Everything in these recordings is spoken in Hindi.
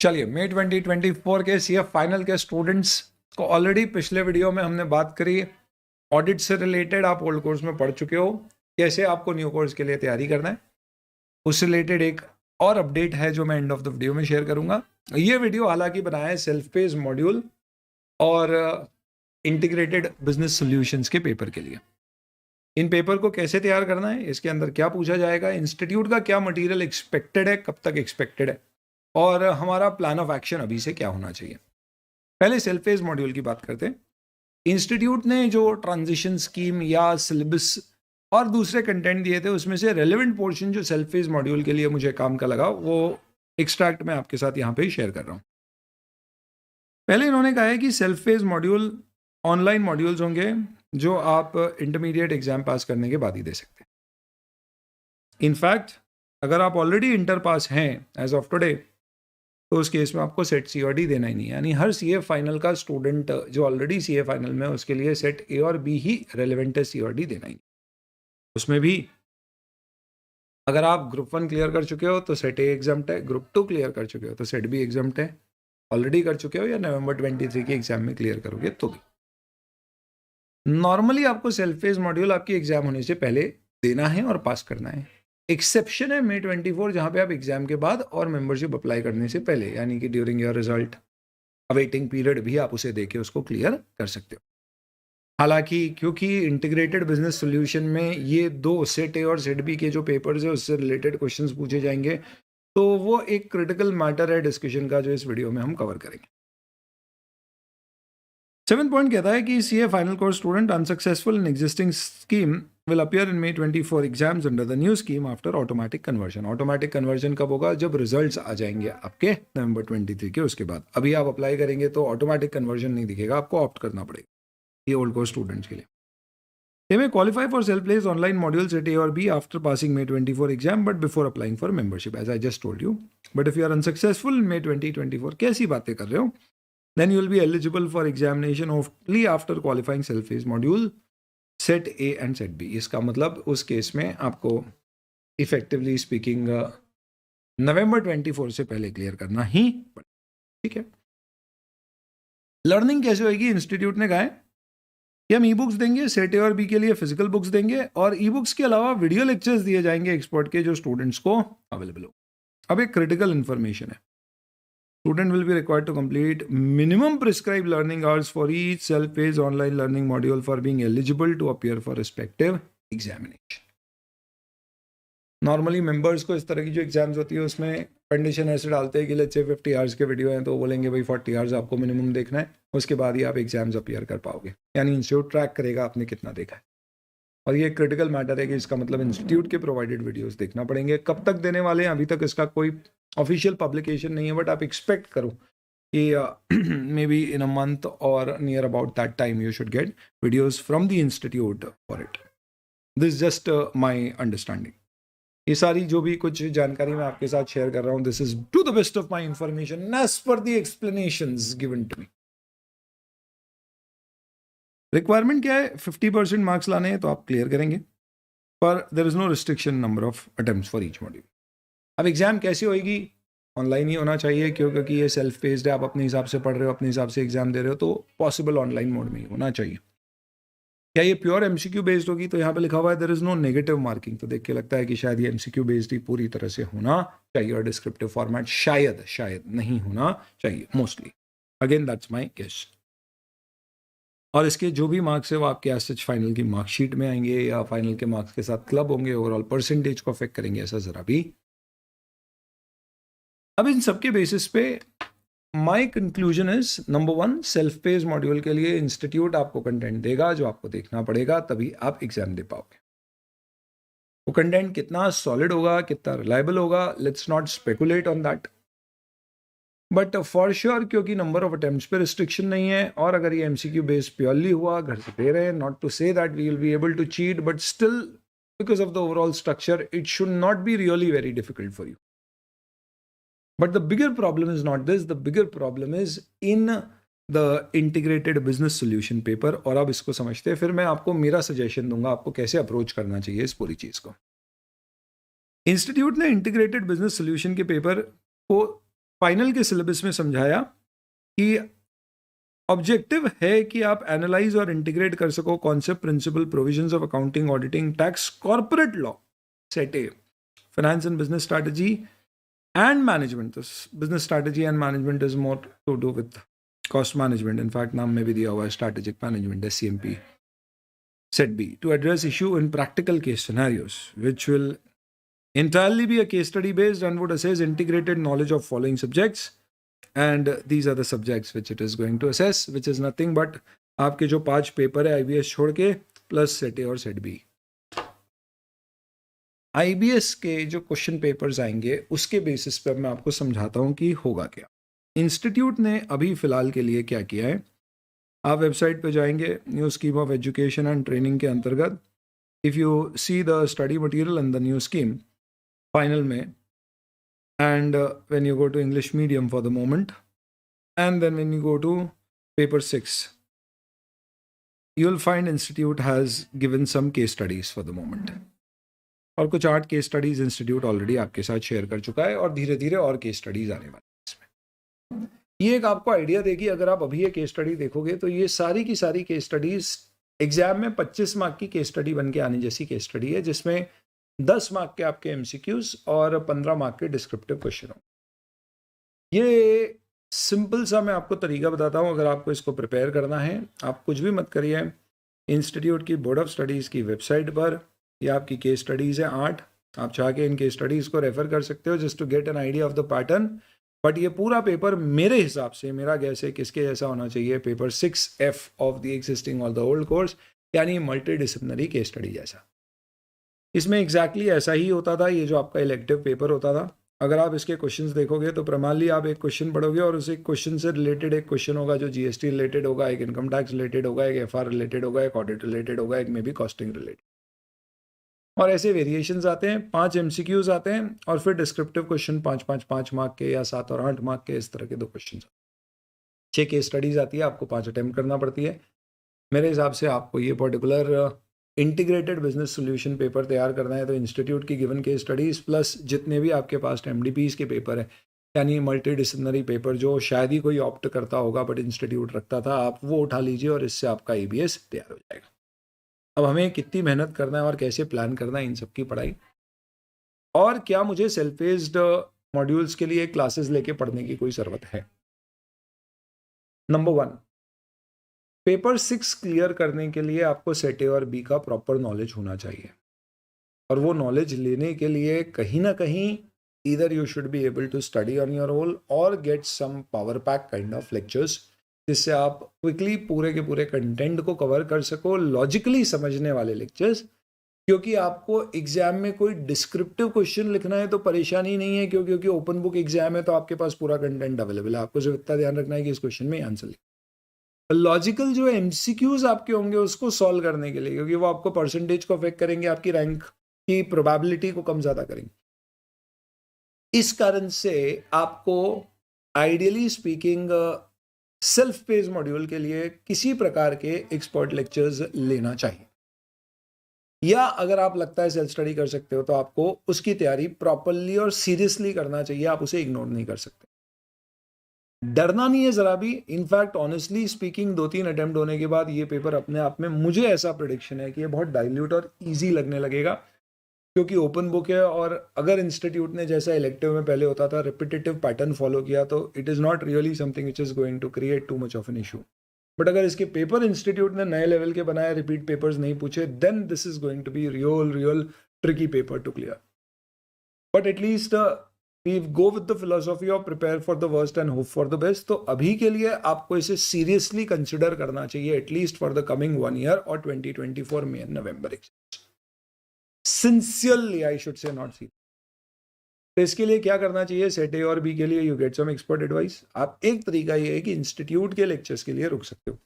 चलिए मई 2024 के सीएफ फाइनल के स्टूडेंट्स को ऑलरेडी पिछले वीडियो में हमने बात करी ऑडिट से रिलेटेड। आप ओल्ड कोर्स में पढ़ चुके हो, कैसे आपको न्यू कोर्स के लिए तैयारी करना है। उससे रिलेटेड एक और अपडेट है जो मैं एंड ऑफ द वीडियो में शेयर करूंगा। ये वीडियो हालांकि बनाया है सेल्फ पेज मॉड्यूल और इंटीग्रेटेड बिजनेस सॉल्यूशंस के पेपर के लिए। इन पेपर को कैसे तैयार करना है, इसके अंदर क्या पूछा जाएगा, इंस्टीट्यूट का क्या मटेरियल एक्सपेक्टेड है, कब तक एक्सपेक्टेड है, और हमारा प्लान ऑफ एक्शन अभी से क्या होना चाहिए। पहले सेल्फ पेज मॉड्यूल की बात करते हैं। इंस्टीट्यूट ने जो ट्रांजिशन स्कीम या सिलेबस और दूसरे कंटेंट दिए थे उसमें से रेलेवेंट पोर्शन जो सेल्फ पेज मॉड्यूल के लिए मुझे काम का लगा वो एक्सट्रैक्ट मैं आपके साथ यहाँ पे शेयर कर रहा हूँ। पहले इन्होंने कहा है कि self page module online modules होंगे जो आप इंटरमीडिएट एग्जाम पास करने के बाद ही दे सकते हैं। इनफैक्ट अगर आप ऑलरेडी इंटर पास हैं एज ऑफ टुडे तो उस केस में आपको सेट COD देना ही नहीं है। यानी हर CA फाइनल का स्टूडेंट जो ऑलरेडी CA फाइनल में है उसके लिए सेट A और B ही रेलेवेंट है, COD देना ही नहीं। उसमें भी अगर आप ग्रुप 1 क्लियर कर चुके हो तो सेट A एग्जाम्प्ट है, ग्रुप 2 क्लियर कर चुके हो तो सेट B एग्जाम्प्ट है, ऑलरेडी कर चुके हो या नवंबर 23 के एग्जाम में क्लियर करोगे तो भी। नॉर्मली आपको सेल्फ पेज मॉड्यूल आपकी एग्जाम होने से पहले देना है और पास करना है। एक्सेप्शन है मई 24 जहां पे आप एग्जाम के बाद और मेंबरशिप अप्लाई करने से पहले, यानी कि during your result awaiting period भी आप उसे देके उसको क्लियर कर सकते हो। हालांकि क्योंकि इंटीग्रेटेड बिजनेस सॉल्यूशन में ये दो सेट ए और सेट बी के जो पेपर्स है उससे रिलेटेड क्वेश्चंस पूछे जाएंगे, तो वो एक क्रिटिकल मैटर है डिस्कशन का जो इस वीडियो में हम कवर करेंगे। 7th पॉइंट कहता है कि CA final course student unsuccessful in existing scheme will appear in May 24 exams under the new scheme after automatic conversion. Automatic conversion कब होगा? जब रिजल्ट्स आ जाएंगे आपके नवंबर 23 के उसके बाद। अभी आप अप्लाई करेंगे तो ऑटोमेटिक कन्वर्जन नहीं दिखेगा, आपको ऑप्ट करना पड़ेगा ये ओल्ड कोर्स स्टूडेंट्स के लिए। They may qualify for self-placed online modules at A or B after passing May 24 exam but before applying for membership, as I just told you. But if you are unsuccessful in May 2024, कैसी बातें कर रहे हो? Then you will be eligible for examination only after qualifying self-placed module set A and set B। इसका मतलब उस केस में आपको इफेक्टिवली स्पीकिंग नवंबर 24 से पहले क्लियर करना ही पड़ेगा। ठीक है, लर्निंग कैसे होगी? इंस्टीट्यूट ने कहा है कि हम ई बुक्स देंगे, सेट A और B के लिए फिजिकल बुक्स देंगे और ई बुक्स के अलावा वीडियो लेक्चर्स दिए जाएंगे एक्सपर्ट के जो स्टूडेंट्स को अवेलेबल हो। अब एक क्रिटिकल इंफॉर्मेशन है, student will be required to complete minimum prescribed learning hours for each self-paced online learning module for being eligible to appear for respective examination. Normally members को इस तरह की जो एग्जाम्स होती है उसमें कंडीशन ऐसे डालते हैं कि लेट्स से 50 आवर्स के वीडियो हैं तो बोलेंगे भाई 40 आवर्स आपको मिनिमम देखना है, उसके बाद ही आप एग्जाम्स अपीयर कर पाओगे। यानी इंस्टीट्यूट ट्रैक करेगा आपने कितना देखा है और ये क्रिटिकल मैटर है कि इसका मतलब इंस्टीट्यूट के प्रोवाइडेड वीडियोस देखना पड़ेंगे। कब तक देने वाले हैं अभी तक इसका कोई ऑफिशियल पब्लिकेशन नहीं है, बट आप एक्सपेक्ट करो कि may be in a month और near about that time you should get videos from the institute for it. This just my understanding. ये सारी जो भी कुछ जानकारी मैं आपके साथ शेयर कर रहा हूँ, this is to the best of my information as per the explanations given to me. Requirement क्या है? 50% मार्क्स लाने हैं तो आप क्लियर करेंगे, पर there is no restriction number of attempts for each module. अब एग्जाम कैसी होएगी? ऑनलाइन ही होना चाहिए क्योंकि ये सेल्फ पेस्ड है, आप अपने हिसाब से पढ़ रहे हो, अपने हिसाब से एग्जाम दे रहे हो, तो पॉसिबल ऑनलाइन मोड में ही होना चाहिए। क्या ये प्योर MCQ बेस्ड होगी? तो यहाँ पे लिखा हुआ है there is no negative marking, तो देख के लगता है कि शायद ये MCQ बेस्ड ही पूरी तरह से होना चाहिए और डिस्क्रिप्टिव फॉर्मेट शायद नहीं होना चाहिए mostly. Again that's my guess. और इसके जो भी मार्क्स है वो आपके एज सच फाइनल की मार्कशीट में आएंगे या फाइनल के मार्क्स के साथ क्लब होंगे, ओवरऑल परसेंटेज को अफेक्ट करेंगे, ऐसा जरा भी। अब इन सबके बेसिस पे my conclusion is number 1, self page module के लिए इंस्टीट्यूट आपको कंटेंट देगा जो आपको देखना पड़ेगा, तभी आप एग्जाम दे पाओगे। वो कंटेंट कितना सॉलिड होगा, कितना रिलायबल होगा, let's not speculate on that, but for sure क्योंकि नंबर ऑफ अटेम्प्ट्स पे रिस्ट्रिक्शन नहीं है और अगर ये MCQ बेस्ड प्योरली हुआ, घर से दे रहे हैं, not to say that we will be able to cheat, but still because of the overall structure it should not be really very difficult for you. But the bigger problem is not this, the bigger problem is in the integrated business solution paper। और अब इसको समझते हैं, फिर मैं आपको मेरा सजेशन दूंगा आपको कैसे अप्रोच करना चाहिए इस पूरी चीज को। इंस्टीट्यूट ने इंटीग्रेटेड बिजनेस सोल्यूशन के पेपर को फाइनल के सिलेबस में समझाया कि ऑब्जेक्टिव है कि आप एनालाइज और इंटीग्रेट कर सको concept, principle, provisions of accounting, auditing, tax, corporate law, set A, finance and business strategy and management. Business strategy and management is more to do with cost management. In fact नाम में भी दिया हुआ है strategic management, SCMP. Set B, to address issue in practical case scenarios, which will entirely be a case study based and would assess integrated knowledge of following subjects. And these are the subjects which it is going to assess, which is nothing but आपके जो 5 पेपर है IBS छोड़ के प्लस सेट ए और सेट बी. IBS के जो क्वेश्चन पेपर्स आएंगे उसके बेसिस पर मैं आपको समझाता हूँ कि होगा क्या. इंस्टीट्यूट ने अभी फिलहाल के लिए क्या किया है, आप वेबसाइट पे जाएंगे, new scheme of education and training के अंतर्गत if you see the study material and the new scheme final में, and when you go to English medium for the moment, and then when you go to paper 6, you will find institute has given some case studies for the moment. और कुछ 8 केस स्टडीज़ इंस्टीट्यूट ऑलरेडी आपके साथ शेयर कर चुका है और धीरे धीरे और केस स्टडीज़ आने वाली. ये एक आपको आइडिया देगी, अगर आप अभी ये केस स्टडी देखोगे तो ये सारी की सारी केस स्टडीज एग्जाम में 25 मार्क की केस स्टडी बन के आने जैसी केस स्टडी है, जिसमें 10 मार्क के आपके MCQs और 15 मार्क के डिस्क्रिप्टिव क्वेश्चन हो. ये सिंपल सा मैं आपको तरीका बताता हूँ. अगर आपको इसको प्रिपेयर करना है, आप कुछ भी मत करिए, इंस्टीट्यूट की बोर्ड ऑफ स्टडीज़ की वेबसाइट पर ये आपकी केस स्टडीज़ है 8, आप चाह के इन केस स्टडीज़ को रेफर कर सकते हो just to get an idea of the pattern. But ये पूरा पेपर मेरे हिसाब से, मेरा गैस है किसके जैसा होना चाहिए, paper 6F of the existing और द ओल्ड कोर्स, यानी मल्टी डिसिप्लिनरी केस स्टडी जैसा. इसमें एग्जैक्टली ऐसा ही होता था ये जो आपका इलेक्टिव पेपर होता था. अगर आप इसके क्वेश्चंस देखोगे तो प्रमाली आप एक क्वेश्चन पढ़ोगे और उस एक क्वेश्चन से रिलेटेड एक क्वेश्चन होगा जो GST रिलेटेड होगा, एक इनकम टैक्स रिलेटेड होगा, एक FR रिलेटेड होगा, एक ऑडिट रिलेटेड होगा, एक में भी कॉस्टिंग रिलेटेड. और ऐसे वेरिएशंस आते हैं, 5 MCQs आते हैं और फिर डिस्क्रिप्टिव क्वेश्चन 5 मार्क के या 7 और 8 मार्क के, इस तरह के 2 क्वेश्चन. 6 केस स्टडीज आती है, आपको 5 अटेम्प्ट करना पड़ती है. मेरे हिसाब से आपको ये particular integrated business solution paper तैयार करना है तो इंस्टीट्यूट की गिवन केस स्टडीज़ प्लस जितने भी आपके पास MDPs के पेपर है, यानी मल्टी डिसिप्लिनरी पेपर जो शायद ही कोई ऑप्ट करता होगा बट इंस्टीट्यूट रखता था, आप वो उठा लीजिए और इससे आपका ABS तैयार हो जाएगा. अब हमें कितनी मेहनत करना है और कैसे प्लान करना है इन सब की पढ़ाई, और क्या मुझे सेल्फ बेस्ड मॉड्यूल्स के लिए क्लासेस लेके पढ़ने की कोई ज़रूरत है. नंबर 1, पेपर 6 क्लियर करने के लिए आपको सेट ए और बी का प्रॉपर नॉलेज होना चाहिए. और वो नॉलेज लेने के लिए कहीं ना कहीं either you should be able to study on your own और get some power pack kind of lectures, जिससे आप क्विकली पूरे के पूरे कंटेंट को कवर कर सको, लॉजिकली समझने वाले लेक्चर्स. क्योंकि आपको एग्जाम में कोई डिस्क्रिप्टिव क्वेश्चन लिखना है तो परेशानी नहीं है, क्योंकि ओपन बुक एग्जाम है तो आपके पास पूरा कंटेंट अवेलेबल है. आपको सिर्फ इतना ध्यान रखना है कि इस क्वेश्चन में आंसर लिखना. लॉजिकल जो MCQs आपके होंगे उसको सॉल्व करने के लिए, क्योंकि वो आपको परसेंटेज को अफेक्ट करेंगे, आपकी रैंक की प्रोबेबिलिटी को कम ज़्यादा करेंगे. इस कारण से आपको ideally speaking self page module के लिए किसी प्रकार के एक्सपर्ट लेक्चर्स लेना चाहिए, या अगर आप लगता है सेल्फ स्टडी कर सकते हो तो आपको उसकी तैयारी प्रॉपरली और सीरियसली करना चाहिए. आप उसे इग्नोर नहीं कर सकते. डरना नहीं है जरा भी. इनफैक्ट ऑनेस्टली स्पीकिंग 2-3 अटेम्प्ट होने के बाद ये पेपर अपने आप में, मुझे ऐसा प्रेडिक्शन है कि ये बहुत डाइल्यूट और इजी लगने लगेगा, क्योंकि ओपन बुक है. और अगर इंस्टीट्यूट ने जैसा इलेक्टिव में पहले होता था रिपीटेटिव पैटर्न फॉलो किया तो it is not really something which is going to create too much of an issue. But अगर इसके पेपर इंस्टीट्यूट ने नए लेवल के बनाए, रिपीट पेपर्स नहीं पूछे, then this is going to be real tricky paper to clear. But at least we go with the philosophy of prepare for the worst and hope for the best. तो अभी के लिए आपको इसे सीरियसली कंसिडर करना चाहिए, at least for the coming 1 year और 2024 में नवंबर exams. Sincerely I should say, not see. तो इसके लिए क्या करना चाहिए, सेट ए और बी के लिए you get some expert advice. आप एक तरीका ये है कि इंस्टीट्यूट के लेक्चर्स के लिए रुक सकते हो,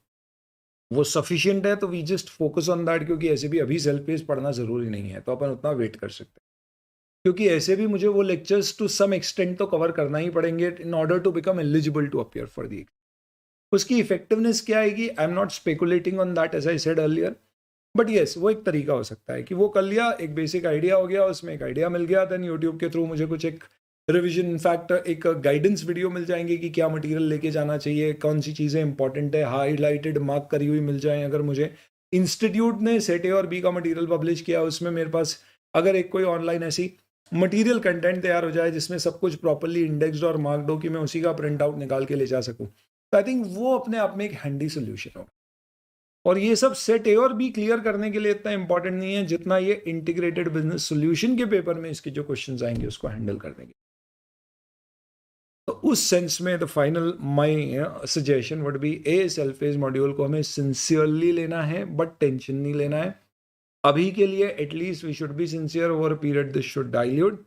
वो सफिशिएंट है तो we just focus on that, क्योंकि ऐसे भी अभी सेल्फ पेज पढ़ना जरूरी नहीं है तो अपन उतना वेट कर सकते हैं. क्योंकि ऐसे भी मुझे वो लेक्चर्स टू सम एक्सटेंट तो कवर करना ही पड़ेंगे in order to become eligible to appear for the. उसकी इफेक्टिवनेस क्या आएगी, I am not speculating on that as I said earlier, but yes वो एक तरीका हो सकता है कि वो कर लिया, एक बेसिक आइडिया हो गया, उसमें एक आइडिया मिल गया, देन यूट्यूब के थ्रू मुझे कुछ एक रिवीजन इनफैक्ट एक गाइडेंस वीडियो मिल जाएंगे कि क्या मटेरियल लेके जाना चाहिए, कौन सी चीज़ें इंपॉर्टेंट है, हाईलाइटेड मार्क करी हुई मिल जाए। अगर मुझे इंस्टीट्यूट ने सेट ए और बी का मटेरियल पब्लिश किया, उसमें मेरे पास अगर एक कोई ऑनलाइन ऐसी मटेरियल कंटेंट तैयार हो जाए जिसमें सब कुछ प्रॉपरली इंडेक्स्ड और मार्क्ड हो कि मैं उसी का प्रिंट आउट निकाल के ले जा सकूं, तो आई थिंक वो अपने आप में एक हैंडी सोल्यूशन होगा। और ये सब सेट ए और बी क्लियर करने के लिए इतना इंपॉर्टेंट नहीं है जितना ये इंटीग्रेटेड बिजनेस सोल्यूशन के पेपर में इसके जो क्वेश्चंस आएंगे उसको हैंडल करने के। तो उस सेंस में the final my suggestion would be A self phase module को हमें सिंसियरली लेना है, बट टेंशन नहीं लेना है अभी के लिए। At least we should be sincere over period, this should dilute.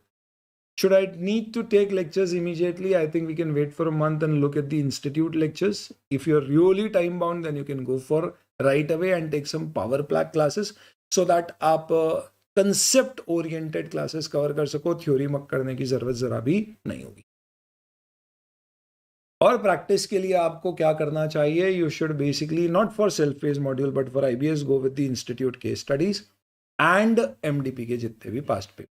Should I need to take lectures immediately? I think we can wait for a month and look at the institute lectures. If you're really time bound, then you can go for right away and take some power plaque classes so that आप concept oriented classes cover कर सको, theory मक करने की जरूरत जरा भी नहीं होगी। और प्रैक्टिस के लिए आपको क्या करना चाहिए? You should basically not for self-paced module but for IBS go with the institute case studies and MDP के जितने भी past पेपर।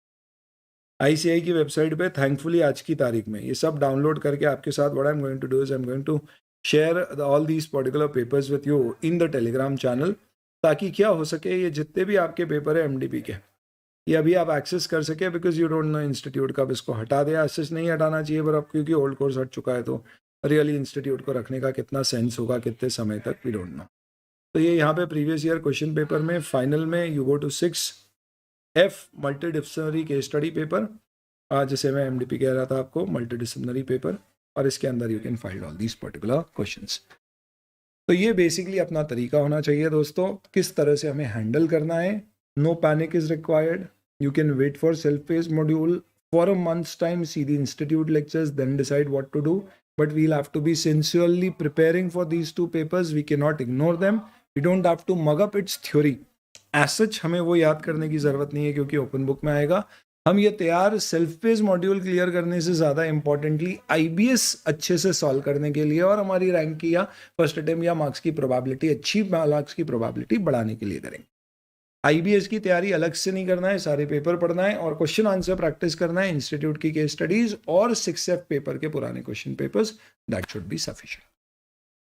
ICI की वेबसाइट पे थैंकफुली आज की तारीख में ये सब डाउनलोड करके आपके साथ what I am going to do is I am going to share all these particular papers with you in the Telegram channel, ताकि क्या हो सके ये जितने भी आपके पेपर है MDP के, ये अभी आप एक्सेस कर सके, because you don't know institute कब इसको हटा दे। एक्सेस नहीं हटाना चाहिए, पर अब क्योंकि ओल्ड कोर्स हट चुका है तो रियली इंस्टीट्यूट को रखने का कितना सेंस होगा, कितने समय तक, वी डोंट नो। तो ये यहाँ पे प्रीवियस ईयर क्वेश्चन पेपर में फाइनल में you go to 6F multidisciplinary case study paper, जैसे मैं MDP कह रहा था आपको, मल्टीडिसिप्लिनरी पेपर, और इसके अंदर you can find all these particular questions. तो ये बेसिकली अपना तरीका होना चाहिए दोस्तों, किस तरह से हमें हैंडल करना है। No panic is required, you can wait for self paced module for a months time, see the institute lectures, then decide what to do, but we'll have to be sincerely preparing for these two papers, we can not ignore them, we don't have to mug up its theory as such, हमें वो याद करने की जरूरत नहीं है क्योंकि ओपन बुक में आएगा। हम ये तैयार सेल्फ पेज मॉड्यूल क्लियर करने से ज़्यादा इंपॉर्टेंटली IBS अच्छे से सॉल्व करने के लिए और हमारी रैंक की या फर्स्ट अटेम्प्ट या मार्क्स की प्रोबेबिलिटी, अच्छी मार्क्स की प्रोबेबिलिटी बढ़ाने के लिए करेंगे। IBS की तैयारी अलग से नहीं करना है, सारे पेपर पढ़ना है और क्वेश्चन आंसर प्रैक्टिस करना है, इंस्टीट्यूट की केस स्टडीज और 6F पेपर के पुराने question papers, that should be sufficient.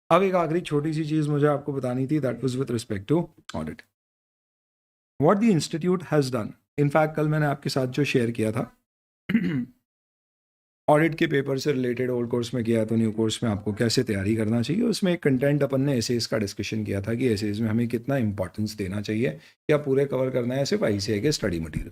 अब एक आखिरी छोटी सी चीज़ मुझे आपको बतानी थी, that was with respect to audit. What the institute has done, in fact कल मैंने आपके साथ जो शेयर किया था ऑडिट के पेपर से रिलेटेड, ओल्ड कोर्स में किया तो न्यू कोर्स में आपको कैसे तैयारी करना चाहिए, उसमें एक कंटेंट अपन ने एसेज का डिस्कशन किया था कि एसेज में हमें कितना इंपॉर्टेंस देना चाहिए, क्या पूरे कवर करना है सिर्फ ICI के स्टडी मटेरियल।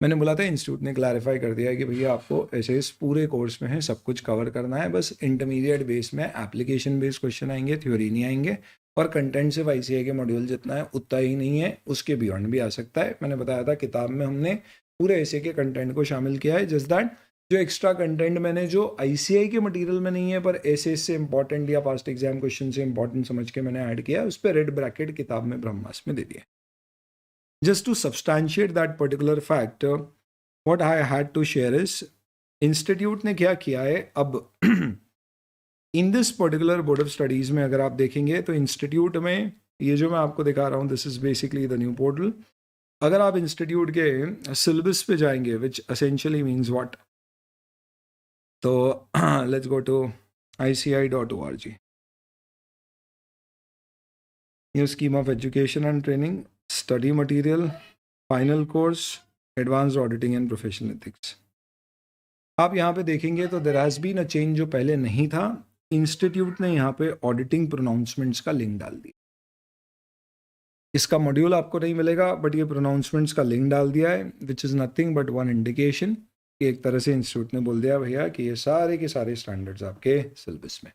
मैंने बोला था इंस्टीट्यूट ने क्लैरिफाई कर दिया है कि भैया आपको एसेज पूरे कोर्स में है, सब कुछ कवर करना है, बस इंटरमीडिएट बेस में एप्लीकेशन बेस्ड क्वेश्चन आएंगे, थ्योरी नहीं आएंगे, और कंटेंट सिर्फ ICI के मॉड्यूल जितना है उतना ही नहीं है, उसके बियॉन्ड भी आ सकता है। मैंने बताया था किताब में हमने पूरे ICI के कंटेंट को शामिल किया है, जस्ट दैट जो एक्स्ट्रा कंटेंट मैंने जो ICI के मटेरियल में नहीं है पर एसेज से इंपॉर्टेंट या पास्ट एग्जाम क्वेश्चन से इंपॉर्टेंट समझ के मैंने ऐड किया, उस पर रेड ब्रैकेट किताब में ब्रह्मास्त्र में दे दिया। Just to substantiate that particular fact, what I had to share is institute ने क्या किया है। अब in this particular board of studies में अगर आप देखेंगे तो इंस्टीट्यूट में ये जो मैं आपको दिखा रहा हूँ, this is basically the new portal. अगर आप इंस्टीट्यूट के सिलेबस पे जाएंगे, विच एसेंशियली मीन्स व्हाट, तो let's go to ICI.org, new scheme of education and training, study material, final course, advanced auditing and professional ethics. आप यहाँ पे देखेंगे तो there has been a change जो पहले नहीं था। इंस्टीट्यूट ने यहाँ पे ऑडिटिंग प्रोनाउंसमेंट्स का लिंक डाल दिया। इसका मॉड्यूल आपको नहीं मिलेगा, बट ये प्रोनाउंसमेंट्स का लिंक डाल दिया है, which is nothing but one indication कि एक तरह से इंस्टीट्यूट ने बोल दिया भैया कि ये सारे के सारे स्टैंडर्ड्स आपके सिलेबस में।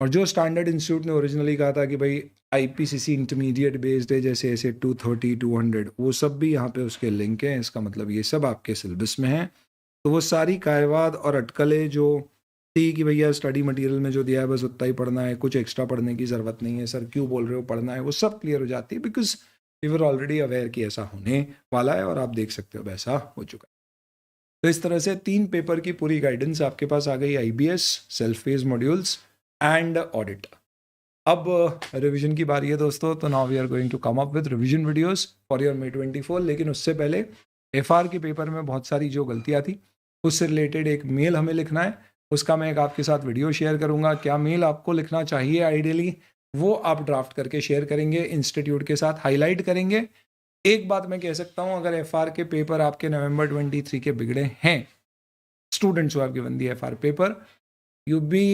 और जो स्टैंडर्ड इंस्टीट्यूट ने ओरिजिनली कहा था कि भाई IPCC इंटरमीडिएट बेस्ड है, जैसे ऐसे 230, 200, वो सब भी यहाँ पे उसके लिंक हैं। इसका मतलब ये सब आपके सिलेबस में है। तो वो सारी कायवाद और अटकलें जो थी कि भैया स्टडी मटेरियल में जो दिया है बस उतना ही पढ़ना है, कुछ एक्स्ट्रा पढ़ने की ज़रूरत नहीं है, सर क्यों बोल रहे हो पढ़ना है, वो सब क्लियर हो जाती है, because we were already aware कि ऐसा होने वाला है और आप देख सकते हो वैसा हो चुका है। तो इस तरह से 3 पेपर की पूरी गाइडेंस आपके पास आ गई, IBS, self paced modules and audit. अब रिवीजन की बारी है दोस्तों, तो now we are going to come up with revision videos for your May 24। लेकिन उससे पहले FR के पेपर में बहुत सारी जो गलतियाँ थी उससे रिलेटेड एक मेल हमें लिखना है, उसका मैं एक आपके साथ वीडियो शेयर करूंगा। क्या मेल आपको लिखना चाहिए आइडियली, वो आप ड्राफ्ट करके शेयर करेंगे, इंस्टीट्यूट के साथ हाईलाइट करेंगे। एक बात मैं कह सकता हूं, अगर एफआर के पेपर आपके नवंबर 23 के बिगड़े हैं, students who have given the FR paper, you be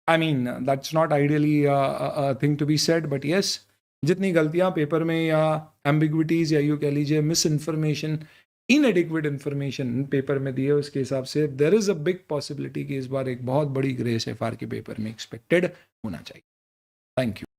I mean that's not ideally a thing to be said, but yes, जितनी गलतियां पेपर में या एम्बिग्विटीज या यूँ कह लीजिए miss information, inadequate information paper में दी है, उसके हिसाब से there is a big possibility कि इस बार एक बहुत बड़ी ग्रेस एफआर के पेपर में एक्सपेक्टेड होना चाहिए। Thank you.